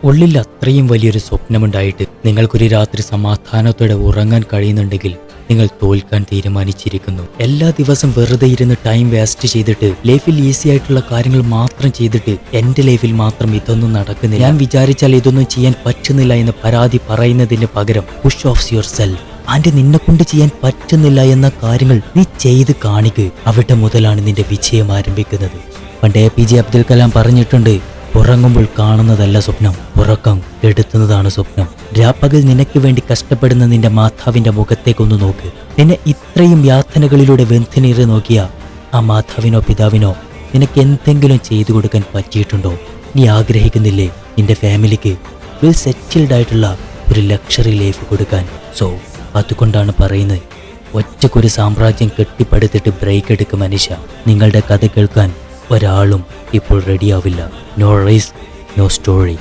ഉള്ളിൽ അത്രയും വലിയൊരു സ്വപ്നമുണ്ടായിട്ട് നിങ്ങൾക്കൊരു രാത്രി സമാധാനത്തോടെ ഉറങ്ങാൻ കഴിയുന്നുണ്ടെങ്കിൽ നിങ്ങൾ തോൽക്കാൻ തീരുമാനിച്ചിരിക്കുന്നു. എല്ലാ ദിവസം വെറുതെ ഇരുന്ന് ടൈം വേസ്റ്റ് ചെയ്തിട്ട് ലൈഫിൽ ഈസി ആയിട്ടുള്ള കാര്യങ്ങൾ മാത്രം ചെയ്തിട്ട് എന്റെ ലൈഫിൽ മാത്രം ഇതൊന്നും നടക്കുന്നില്ല, ഞാൻ വിചാരിച്ചാൽ ഇതൊന്നും ചെയ്യാൻ പറ്റുന്നില്ല എന്ന് പരാതി പറയുന്നതിന് പകരം push of your self and നിന്നെ കൊണ്ട് ചെയ്യാൻ പറ്റുന്നില്ല എന്ന കാര്യങ്ങൾ നീ ചെയ്ത് കാണിക്ക്. അവിടെ മുതലാണ് നിന്റെ വിജയം ആരംഭിക്കുന്നത്. പണ്ട് APJ അബ്ദുൽ കലാം പറഞ്ഞിട്ടുണ്ട്, ഉറങ്ങുമ്പോൾ കാണുന്നതല്ല സ്വപ്നം, ഉറക്കം കെടുത്തുന്നതാണ് സ്വപ്നം. രാപ്പകൽ നിനക്ക് വേണ്ടി കഷ്ടപ്പെടുന്ന നിന്റെ മാതാവിന്റെ മുഖത്തേക്കൊന്ന് നോക്ക്. നിന്നെ ഇത്രയും യാതനകളിലൂടെ വെന്തിനീറി നോക്കിയ ആ മാതാവിനോ പിതാവിനോ നിനക്ക് എന്തെങ്കിലും ചെയ്തു കൊടുക്കാൻ പറ്റിയിട്ടുണ്ടോ? നീ ആഗ്രഹിക്കുന്നില്ലേ നിന്റെ ഫാമിലിക്ക് ഒരു സെറ്റിൽഡ് ആയിട്ടുള്ള ഒരു ലക്ഷറി ലൈഫ് കൊടുക്കാൻ? സോ അതുകൊണ്ടാണ് പറയുന്നത്, ഒറ്റക്കൊരു സാമ്രാജ്യം കെട്ടിപ്പടുത്തിട്ട് ബ്രേക്ക് എടുക്കും മനുഷ്യ. നിങ്ങളുടെ കഥ കേൾക്കാൻ ഒരാളും ഇപ്പോൾ റെഡിയാവില്ല. No race, no story.